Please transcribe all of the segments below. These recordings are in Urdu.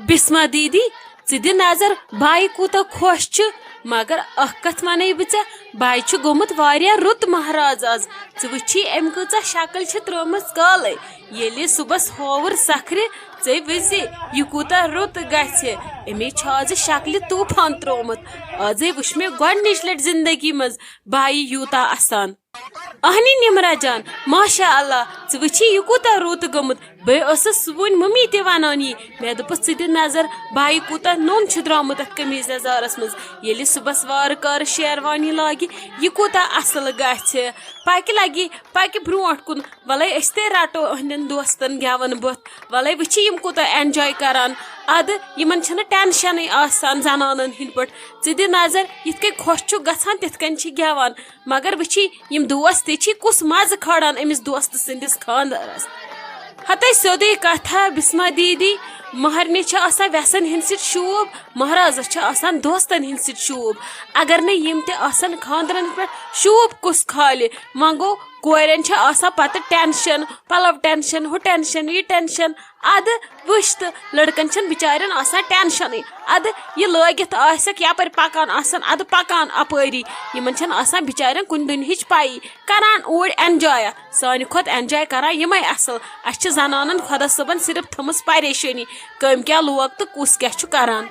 بسما دیدی ژٕ دِ نظر بائی کوٗتاہ خۄش چھُ مگر اکھ کتھ ونے بہٕ ژےٚ بائی چھُ گوٚمُت واریاہ رُت مہراز آز ژٕ وٕچھی أمۍ کۭژاہ شکل چھِ ترٲومٕژ کالے ییٚلہِ صُبحس ہووُر سکھرِ ژےٚ وٕزِ یہِ کوٗتاہ رُت گژھِ أمۍ چھُ آز شکلہِ طوٗفان ترٛوومُت آزے وٕچھ مےٚ گۄڈنِچ لٹہِ زندگی منٛز بائی یوٗتاہ اَسان اہنی نمرا جان ماشاء اللہ ژٕ وٕچھی یہِ کوٗتاہ رُت گوٚمُت بہٕ ٲسٕس وُنۍ ممی تہِ ونان یی مےٚ دوٚپُس ژٕ دِ نظر بائی کوٗتاہ نوٚن چھُ درٛامُت اتھ قمیٖض یزارس منٛز ییٚلہِ صُبحس وارٕ کارٕ شیروانی لاگہِ یہِ کوٗتاہ اصل گژھِ پکہِ برونٛٹھ کُن وَلے أسۍ تہِ رٹو أہنٛدٮ۪ن دوستن گٮ۪وَن بُتھ وَلے وٕچھی یِم کوٗتاہ اٮ۪نجاے کران ادٕ یِمن چھنہٕ ٹٮ۪نشنٕے آسان زنانن ہٕنٛدۍ پٲٹھۍ ژٕ دِ نظر یِتھ کٔنۍ خۄش چھُ گژھان تِتھ کٔنۍ چھِ گٮ۪وان مگر وٕچھی یِم دوست تہِ چھِ کُس مزٕ کھالان أمِس دوستہٕ سٕنٛدِس خانٛدارس ہتے سیوٚدُے کتھا بسما دیدی مہرنہِ چھِ آسان ویسن ہٕنٛدۍ سۭتۍ شوٗب مہرازس چھِ آسان دوستن ہٕنٛدۍ سۭتۍ شوٗب اگر نہٕ یِم تہِ آسان خانٛدرن پٮ۪ٹھ شوٗب کُس کھالہِ وۄنۍ گوٚو کورٮ۪ن چھِ آسان پتہٕ ٹٮ۪نشن پلو ٹٮ۪نشن ہُہ ٹٮ۪نشن یہِ ٹٮ۪نشن ادٕ وٕچھ تہٕ لڑکن چھنہٕ بچارٮ۪ن آسان ٹٮ۪نشنٕے ادٕ یہِ لٲگِتھ آسٮ۪کھ یپٲرۍ پکان آسان ادٕ پکان اپٲری یِمن چھنہٕ آسان بچارٮ۪ن کُنہِ دُنہِچ پیی کران اوٗرۍ اٮ۪نجایا سانہِ کھۄتہٕ اٮ۪نجاے کران یِمے اصل اسہِ چھِ زنانن خۄدا صٲبن صرف تھٲمٕژ پریشٲنی کٔمۍ کیٛاہ لوگ تہٕ کُس کیٛاہ چھُ کران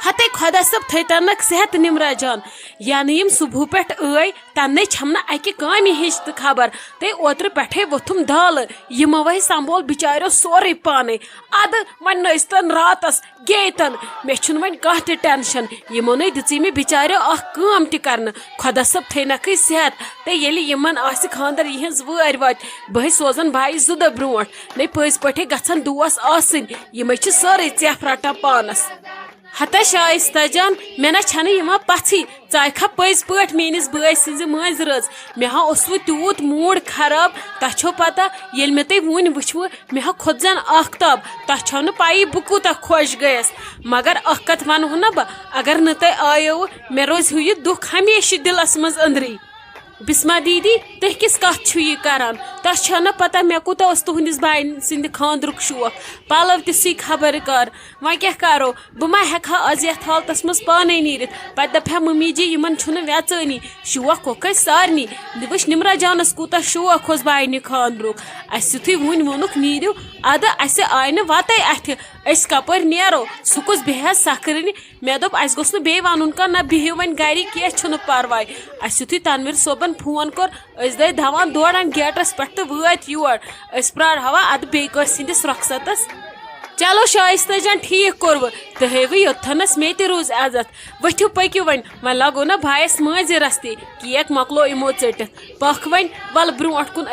ہتے خۄدا صٲب تھٲیتنکھ صحت نمرا جان ینہٕ یِم صبحہٕ پٮ۪ٹھ ٲے تننے چھم نہٕ اکہِ کامہِ ہِنٛچ تہِ خبر تہٕ اوترٕ پٮ۪ٹھے ووٚتھُم دالہٕ یِمو وے سمبول بچاریو سورُے پانے ادٕ وۄنۍ نٔژتن راتس گیٚیتن مےٚ چھُنہٕ وۄنۍ کانٛہہ تہِ ٹٮ۪نشن یِمنٕے دِژٕے مےٚ بچاریو اکھ کٲم تہِ کرنہٕ خۄدا صٲب تھٲینکھٕے صحت تہٕ ییٚلہِ یِمن آسہِ خانٛدر یِہٕنٛز وٲرۍ واتہِ بہٕ ہے سوزن بایہِ 2 دۄہ برونٛٹھ نے پٔزۍ پٲٹھۍ گژھن دوس آسٕنۍ یِمے چھِ سٲرٕے ژیپھ رٹان پانس ہتا شائستہ جان مےٚ نہ چھنہٕ یِوان پژھی ژٕ آیکھا پٔزۍ پٲٹھۍ میٲنِس بٲے سٕنٛزِ مٲنٛزِ رٲژ مےٚ ہا اوسوٕ تیوٗت موٗڈ خراب تۄہہِ چھو پتہ ییٚلہِ مےٚ تُہۍ وُنۍ وٕچھوٕ مےٚ ہا کھوٚت زن آختاب تۄہہِ چھو نہٕ پیی بہٕ کوٗتاہ خۄش گٔیس مگر اکھ کتھ ونہو نا بہٕ اگر نہٕ تُہۍ آیوٕ مےٚ روزِ ہُہ یہِ دُکھ ہمیشہٕ دلس منٛز أنٛدرٕے بسما دیدی تُہۍ کِژھ کتھ چھِو یہِ کران تۄہہِ چھو نہ پتہ مےٚ کوٗتاہ اوس تُہنٛدِس بایہِ سٕنٛدِ خانٛدرُک شوق پلو تہِ سُے خبر کر وۄنۍ کیٛاہ کرو بہٕ ما ہٮ۪کہٕ ہا آز یتھ حالتس منٛز پانے نیٖرِتھ پتہٕ دپہا ممی جی یِمن چھُنہٕ ویژٲنی شوق ہوٚکھ اسہِ سارنٕے وٕچھ نمرا جانس کوٗتاہ شوق اوس باینہِ خانٛدرُک اسہِ یُتھُے وُنۍ ووٚنُکھ نیٖرِو ادٕ اسہِ آیہِ نہٕ وتے اتھِ أسۍ کپٲرۍ نیرو سُہ کُس بیٚہہِ ہا سکھرٕنہِ مےٚ دوٚپ اسہِ گوٚژھ نہٕ بیٚیہِ ونُن کانٛہہ نہ بِہِو وۄنۍ گرِ کینٛہہ چھُنہٕ پرواے اسہِ یُتھُے تنویر صٲبن فون کوٚر أسۍ درٛاے دون دوران گیٹس پٮ۪ٹھ تہٕ وٲتۍ یور أسۍ پرٛارہوا ادٕ بیٚیہِ کٲنٛسہِ ہٕنٛدِس رۄخصتس چلو شائستہ جان ٹھیٖک کوٚروٕ تُہۍ ہٲوٕ یوٚتتھنس مےٚ تہِ روٗز عزت ؤتھِو پٔکِو وۄنۍ لگو نا بایس مٲنٛزِ رستٕے کیک مۄکلو یِمو ژٔٹِتھ پکھ وۄنۍ ولہٕ برونٛٹھ کُن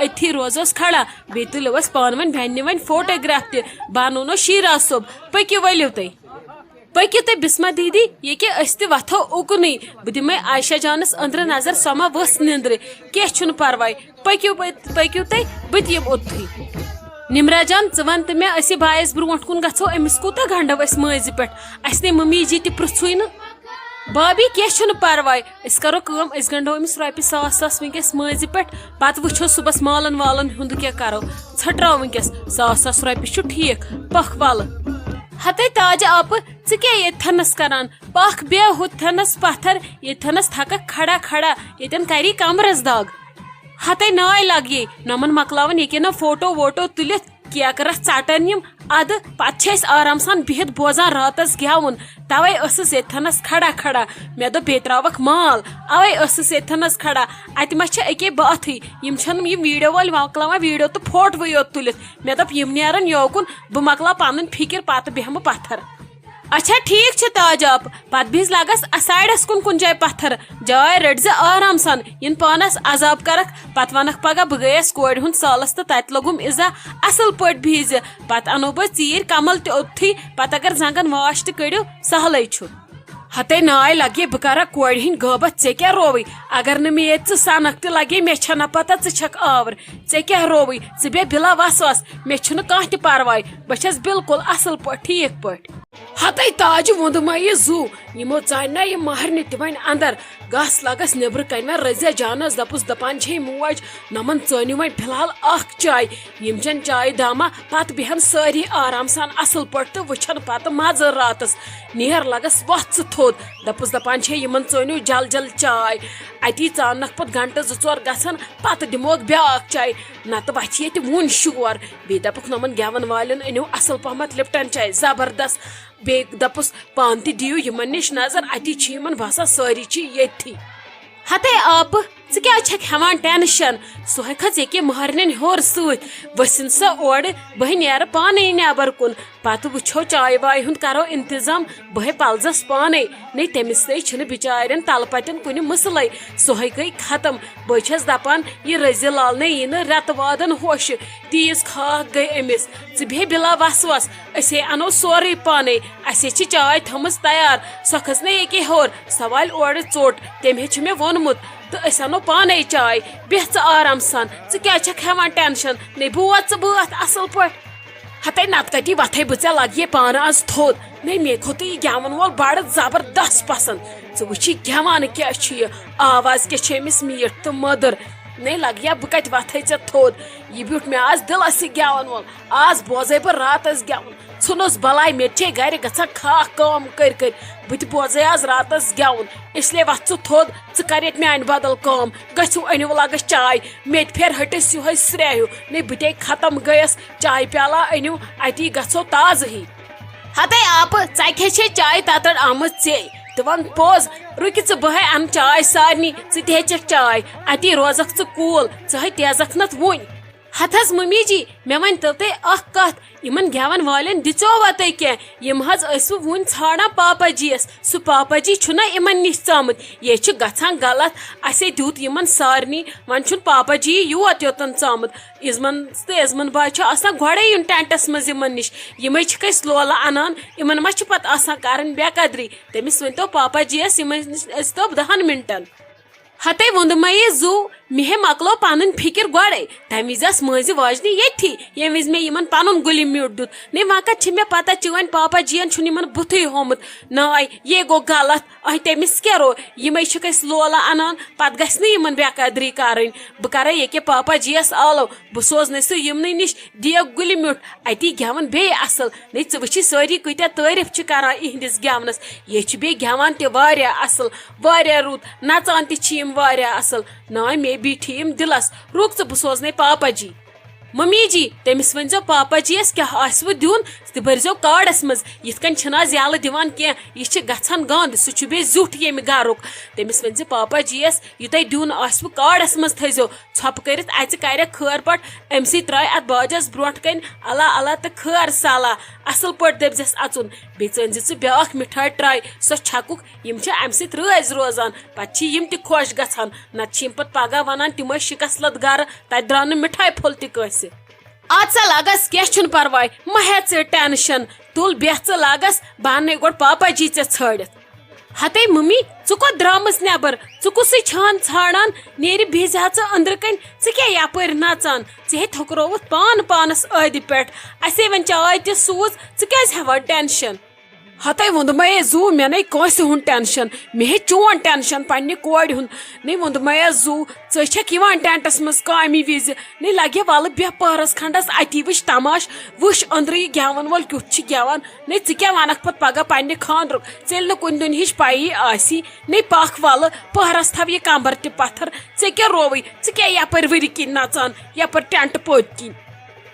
أتھی روزوس کھڑا بیٚیہِ تُلِو أسۍ پانہٕ ؤنۍ بیٚنہِ وۄنۍ فوٹوگراف تہِ بہٕ انو شیراز صٲب پٔکِو ؤلِو تُہۍ پٔکِو تُہۍ بسما دیدی ییٚکیٛاہ أسۍ تہِ وتھو اُکنُے بہٕ دِمے عایشہ جانس أنٛدرٕ نظر سۄ ما ؤژھ نِندرِ کینٛہہ چھُنہٕ پرواے پٔکِو تُہۍ بہٕ تہِ یِمہٕ اوٚتتھٕے نمرا جان ژٕ ون تہٕ مےٚ أسۍ بایس برونٛٹھ کُن گژھو أمِس کوٗتاہ گنڈو أسۍ مٲنٛزِ پٮ۪ٹھ اسہِ نے ممی جی تہِ پرژھُے نہٕ بابی کینٛہہ چھُنہٕ پرواے أسۍ کرو کٲم أسۍ گنڈو أمِس رۄپیہِ 1,000 ؤنکیٚس مٲنٛزِ پٮ۪ٹھ پتہٕ وٕچھو صُبحس مالن والن ہُنٛد کیٛاہ کرو ژھٹراو ؤنکیٚس 1,000 رۄپیہِ چھُ ٹھیٖک پکھ ولہٕ ہتے تاجہِ آپہٕ ژٕ کیٛاہ ییٚتھنس کران پکھ بیٚہہ ہُتھنس پتھر ییٚتھنس تھککھ کھڑا کھڑا ییٚتٮ۪ن کری کمرس دگ ہتے ناے لگیے نۄمن مۄکلاون ییٚکیٛاہ نہ فوٹو ووٹو تُلِتھ کیکرس ژٹن یِم ادٕ پتہٕ چھِ أسۍ آرام سان بِہِتھ بوزان راتس گٮ۪وُن توے ٲسٕس ییٚتھنس کھڑا مےٚ دوٚپ بیٚیہِ تراوکھ مال اوے ٲسٕس ییٚتھنس کھڑا اتہِ ما چھِ اکے باتھٕے یِم چھنہٕ یِم ویٖڈیو وٲلۍ مۄکلاوان ویٖڈیو تہٕ فوٹوٕے یوت تُلِتھ مےٚ دوٚپ یِم نیرن یوکُن بہٕ مۄکلاو پنٕنۍ فِکر پتہٕ بیٚہمہٕ پتھر اچھا ٹھیٖک چھُ تاج آپ پتہٕ بِہِس لگس سایڈس کُن جایہِ پتھر جاے رٔٹۍ زِ آرام سان یِنہٕ پانس عذاب کرکھ پتہٕ ونکھ پگہہ بہٕ گٔیس کورِ ہُنٛد سالس تہٕ تتہِ لوٚگُم عزا اصل پٲٹھۍ بِہزِ پتہٕ انو بہٕ ژیٖرۍ کمل تہِ اوٚتتھٕے پتہٕ اگر زنگن واش تہِ کٔڑِو سہلٕے چھُ ہتے ناے لگے بہٕ کرا کورِ ہٕنٛدۍ غٲبت ژےٚ کیٛاہ رووٕے اگر نہٕ مےٚ ییٚتہِ ژٕ سنکھ تہِ لگے مےٚ چھنہ پتہ ژٕ چھکھ آور ژےٚ کیٛاہ رووٕے ژٕ بیٚہہ بِلا وسواس مےٚ چھُنہٕ کانٛہہ تہِ پرواے بہٕ چھس بالکُل اصل پٲٹھۍ ٹھیٖک پٲٹھۍ ہتے تاج وندمائی زو یمو ژانہ یہ مہرنہ تہ ون اندر گس لگس نبر کن و رزیا جانس دپس دپان چھ موج نمن ژٲنِو وۄنۍ فی الحال اکھ چائے یم چن چائے داما پتہ بیہن ساری آرام سان اصل پٲٹھۍ تہٕ وٕچھن پتہ مزٕ راتس نیر لگس وۄتھ ژٕ تھوٚد دپس دپان چھ یمن ژٲنِو جل جل چائے اتی ژاننکھ پتہٕ گنٹہٕ زٕ ژور گژھن پتہٕ دموکھ بیاکھ چائے نتہٕ وتھِ ییٚتہِ وُنۍ شور بیٚیہِ دپکھ نمن گٮ۪ون والٮ۪ن أنِو اصل پہمتھ لپٹن چائے زبردست بیٚیہِ دپس پان تہِ دِیِو یمن نِش نظر اتی چھ یمن باسان سٲری چھ ییٚتھی ہتے آپ ژٕ کیٛازِ چھکھ ہٮ۪وان ٹینشن سۄے کھٔژ ییٚکیٛاہ مہرنٮ۪ن ہیوٚر سۭتۍ ؤسِن سا اورٕ بہٕ نیرٕ پانے نٮ۪بر کُن پتہٕ وٕچھو چائے واے ہُنٛد کرو انتظام بہٕ پلزس پانے نے تٔمِس تہِ چھُنہٕ بِچارٮ۪ن تلہٕ پتٮ۪ن کُنہِ مسلے سۄے گٔے ختم بہٕ چھس دپان یہِ رزِ لالنہٕ یی نہٕ رٮ۪تہٕ وادن ہوشہِ تیٖژ کھاکھ گٔے أمِس ژٕ بیٚہہ بلا وسوس أسے انو سورُے پانے اسے چھِ چائے تھٲمٕژ تیار سۄ کھٔژ نہ ییٚکیٛاہ ہیوٚر سۄ والہِ اورٕ ژوٚٹ تٔمۍ چھُ مےٚ ووٚنمُت تہٕ أسۍ انو پانے چائے بیٚہہ ژٕ آرام سان ژٕ کیٛازِ چھکھ ہٮ۪وان ٹینشن نے بوز ژٕ بٲتھ اصل پٲٹھۍ ہتے نتہٕ کتی وتھے بہٕ ژےٚ لگہِ پانہٕ آز تھوٚد نے مےٚ کھوٚتُے یہِ گٮ۪ون وول بڑٕ زبردست پسنٛد ژٕ وٕچھی گٮ۪وان کیٛاہ چھُ یہِ آواز کیٛاہ چھِ أمِس میٖٹھ تہٕ مٔدٕر نے لگہِ یا بہٕ کتہِ وتھے ژےٚ تھوٚد یہِ بیوٗٹھ مےٚ آز دلس یہِ گٮ۪ون وول آز بوزے بہٕ راتس گٮ۪وُن ژھٕنُس بلاے مےٚ تہِ چھے گرِ گژھان کھاکھ کٲم کٔرۍ کٔرۍ بہٕ تہِ بوزے آز راتس گٮ۪وُن اسلیے وتھ ژٕ تھوٚد ژٕ کر ییٚتہِ میانہِ بدل کٲم گٔژھِو أنِو لگس چائے مےٚ تہِ پھیرِ ہٹِس یِہوے سرے ہیوٗ نے بہٕ تے ختم گٔیس چائے پیالہ أنِو اتی گژھو تازٕ ہی ہتے آپ ژے کھے چائے تتر آمٕژ ژے تہٕ ون پوٚز رُکہِ ژٕ بہے انہٕ چائے سارنٕے ژٕ تہِ ہیٚچکھ چائے اتی روزکھ ژٕ کوٗل ژٕ ہے تیزکھ نتھ وُنۍ ہتھ حظ ممی جی مےٚ ؤنۍتو تُہۍ اکھ کتھ یمن گٮ۪ون والٮ۪ن دِژوا تُہۍ کینٛہہ یم حظ ٲسوٕ وُنہِ ژھانڈان پاپا جی یس سُہ پاپا جی چھُنہ یمن نِش ژامُت یے چھُ گژھان غلط اسے دیُت یمن سارنٕے وۄنۍ چھُنہٕ پاپا جی یوت یوتن ژامُت عزمن تہٕ عزمن باے چھُ آسان گۄڈے یُن ٹینٹس منٛز یمن نِش یمے چھِکھ أسۍ لولہٕ انان یمن ما چھِ پتہٕ آسان کرٕنۍ بے قدری تٔمِس ؤنۍتو پاپا جی یس یمن نِش ٲسۍتو 10 منٹن ہتے ووٚنمَے زو مےٚ ہے مۄکلو پنٕنۍ فکر گۄڈے تمہِ وِزِ ٲس مٲنزِ واجنہِ ییٚتھی ییٚمہِ وِزِ مےٚ یِمن پنُن گُلہِ میوٗٹھ دیُت نے وۄنۍ کتہِ چھِ مےٚ پتہ چٲنۍ پاپا جین چھُنہٕ یِمن بُتھٕے ہومُت ناے یے گوٚو غلط اہ تٔمِس کیٛاہ رو یِمے چھِکھ أسۍ لولہٕ انان پتہٕ گژھِ نہٕ یِمن بے قدری کرٕنۍ بہٕ کرے ییٚکیٛاہ پاپا جی یس آلو بہٕ سوزنے سُہ یِمنٕے نِش دِیکھ گُلہِ میوٗٹھ اتی گٮ۪ون بیٚیہِ اصل نے ژٕ وٕچھی سٲری کۭتیاہ تعٲریف چھِ کران یِہنٛدِس گٮ۪ونس یے چھِ بیٚیہِ گٮ۪وان تہِ واریاہ اصل واریاہ رُت نژان تہِ چھِ یِم واریاہ اصل ناے مے بیٖٹھی یِم دِلس رُک ژٕ بہٕ سوزنے پاپا جی ممی جی تٔمِس ؤنۍزیو پاپا جی یس کیٛاہ آسوٕ دیُن تہِ بٔرزیو کاڈس منٛز یِتھ کٔنۍ چھِنہٕ آز یلہٕ دِوان کینٛہہ یہِ چھِ گژھان گنٛد سُہ چھُ بیٚیہِ زیُٹھ ییٚمہِ گرُک تٔمِس ؤنۍزِ پاپا جی یس یہِ تۄہہِ دیُن آسوٕ کاڈس منٛز تھٲیزیو ژھۄپہٕ کٔرِتھ اژِ کرٮ۪کھ خٲر پٲٹھۍ امہِ سۭتۍ ترٛایہِ اتھ باجس برونٛٹھ کنۍ اللہ اللہ تہٕ خٲر سالا اصل پٲٹھۍ دٔپزٮ۪س اژُن بیٚیہِ ژٲنزِ ژٕ بیاکھ مِٹھٲے ٹراے سۄ چھکُکھ یِم چھِ امہِ سۭتۍ رٲزۍ روزان پتہٕ چھِ یِم تہِ خۄش گژھان نتہٕ چھِ یِم پتہٕ پگہہ ونان تِم ٲسۍ شِکسلت گرٕ تتہِ درٛاو نہٕ مِٹھاے پھوٚل تہِ کٲنٛسہِ اد سا لگس کینٛہہ چھُنہٕ پرواے مہ ہے ژٕ ٹینشن تُل بیٚہہ ژٕ لگس بہٕ اننے گۄڈٕ پاپا جی ژےٚ ژھٲڑِتھ ہتے ممی ژٕ کوٚت درٛامٕژ نٮ۪بر ژٕ کُسٕے چھان ژھانڈان نیرِ بِہزِ ہا ژٕ أنٛدرٕ کنۍ ژٕ کیٛاہ یپٲرۍ نژان ژےٚ ہے تھوٚکرووُتھ پانس ٲدِ پٮ۪ٹھ اسے وۄنۍ چاے تہِ سوٗز ژٕ کیٛازِ ہٮ۪وان ٹینشن ہتے ووٚنمَے زو مےٚ نے کٲنٛسہِ ہُنٛد ٹینشن مےٚ ہے چون ٹینشن پننہِ کورِ ہُنٛد نے ووٚنمَے زو ژٕ چھکھ یِوان ٹینٹس منٛز کامہِ وِزِ نے لگہِ وَلہٕ بیٚہہ پٔہرس کھنڈس اتی وٕچھ تماش وٕچھ أنٛدرٕ یہِ گٮ۪ون وول کیُتھ چھُ گٮ۪وان نے ژٕ کیٛاہ ونکھ پتہٕ پگہہ پننہِ خانٛدرُک ژیٚلہِ نہٕ کُنہِ دُنہِچ پیی آسی نے پکھ وَلہٕ پٔہرس تھاو یہِ کمبر تہِ پتھر ژےٚ کیٛاہ رووٕے ژٕ کیٛاہ یپٲرۍ ؤرِ کِنۍ نژان یپٲرۍ ٹینٹ پٔتۍ کِنۍ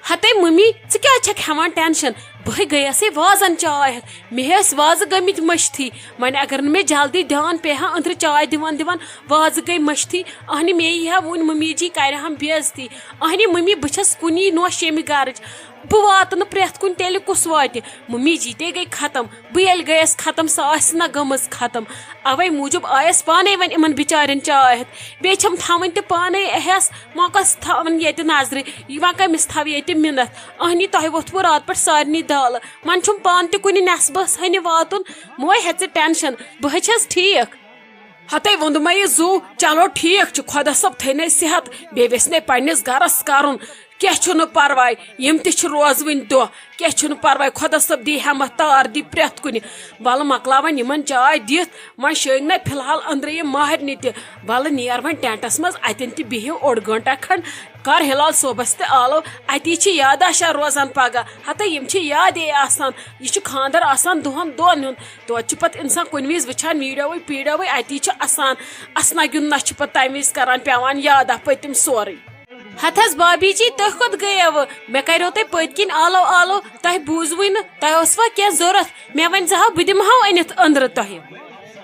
ہتے ممی ژٕ کیٛازِ چھکھ ہٮ۪وان ٹینشن بہٕ گٔیَسے وازن چاے ہٮ۪تھ مےٚ ٲسۍ وازٕ گٔمٕتۍ مٔشتھٕے وۄنۍ اگر نہٕ مےٚ جلدی دھیان پیٚیہِ ہا أنٛدرٕ چاے دِوان دِوان وازٕ گٔے مٔشتھٕے اہنہِ مےٚ یی ہا وُنہِ ممی جی کرِ ہم بے عزتی اہنہِ ممی بہٕ چھس کُنی نوش ییٚمہِ گرٕچ بہٕ واتہٕ نہٕ پرٮ۪تھ کُنہِ تیٚلہِ کُس واتہِ ممی جی تے گٔے ختم بہٕ ییٚلہِ گٔیس ختم سۄ آسہِ نہ گٔمٕژ ختم اوے موٗجوٗب آیس پانے وۄنۍ یِمن بِچارٮ۪ن چاے ہٮ۪تھ بیٚیہِ چھم تھاوٕنۍ تہِ پانے ہٮ۪س وۄنۍ کۄس تھاوٕنۍ ییٚتہِ نظرِ وۄنۍ کٔمِس تھاو ییٚتہِ مِنتھ اہنہِ تۄہہِ ووٚتھوٕ راتہٕ پٮ۪ٹھ سارنٕے دالہٕ وۄنۍ چھُم پانہٕ تہِ کُنہِ نٮ۪صبس ہنہِ واتُن موے ہے ژٕ ٹینشن بہٕ ہے چھس ٹھیٖک ہتے ووٚنمَے زو چلو ٹھیٖک چھُ خۄدا صٲب تھٲینَے صحت بیٚیہِ ویٚژھنَے پننِس گرس کرُن کیا چھُنہٕ پرواے یم تہِ چھِ روزوٕنۍ دۄہ کیا چھُنہٕ پرواے خۄدا صٲب دی ہٮ۪مت تار دی پرٛٮ۪تھ کُنہِ وَلہٕ مۄکلاوَن یِمن چاے دِتھ وۄنۍ شٔنگۍ نہ فی الحال أنٛدرٕ یِم ماہرنہِ تہِ وَلہٕ نیر وۄنۍ ٹٮ۪نٹس منٛز اَتٮ۪ن تہِ بِہِو اوٚڑ گٲنٛٹا کھنٛڈ کر ہلال صوبس تہِ آلو اتی چھِ یاداشا روزان پگہہ ہتا یِم چھِ یادے آسان یہِ چھُ خاندر آسان دۄہن دۄن ہُنٛد توتہِ چھُ پتہٕ اِنسان کُنہِ وِزِ وٕچھان ویٖڈیووٕے پیٖڈیووٕے اتی چھُ آسان اسنا گِنٛدنا چھُ پتہٕ تمہِ وِزِ کران پیٚوان یاد پٔتِم سورُے ہتھ حظ بابی جی تُہۍ کوٚت گٔیوٕ مےٚ کریو تۄہہِ پٔتۍ کِنۍ آلو آلو تۄہہِ بوٗزوٕے نہٕ تۄہہِ اوسوا کینٛہہ ضوٚرتھ مےٚ ؤنۍ زِہو بہٕ دِمہو أنِتھ أنٛدرٕ تۄہہِ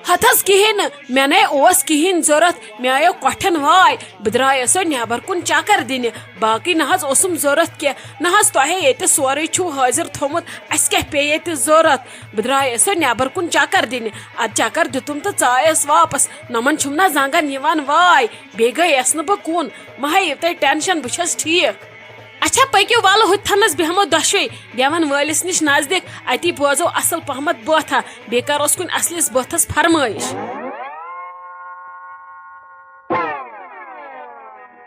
ہتھ حظ کہیٖنۍ نہٕ مےٚ نے اوس کہیٖنۍ ضوٚرتھ مےٚ آیو کۄٹھٮ۪ن واے بہٕ درٛایس وۄنۍ نٮ۪بر کُن چکر دِنہِ باقٕے نہ حظ اوسُم ضوٚرتھ کینٛہہ نہ حظ تۄہے ییٚتہِ سورُے چھُو حٲضِر تھوٚمُت اسہِ کیٛاہ پیٚیہِ ییٚتہِ ضوٚرتھ بہٕ درٛایس وۄنۍ نٮ۪بر کُن چکر دِنہِ ادٕ چکر دِتُم تہٕ ژایس واپس نۄمن چھُم نہ زنگن یِوان واے بیٚیہِ گٔیس نہٕ بہٕ کُن مہ ہیٚیِو تُہۍ ٹٮ۪نشن بہٕ چھس ٹھیٖک اچھا پٔکِو وَلہٕ ہُتھنس بیٚہمو دۄشوے گٮ۪ون وٲلِس نِش نزدیٖک اتی بوزو اصل پہمتھ بٲتھا بیٚیہِ کروس کُنہِ اصلِس بٲتھس فرمٲیش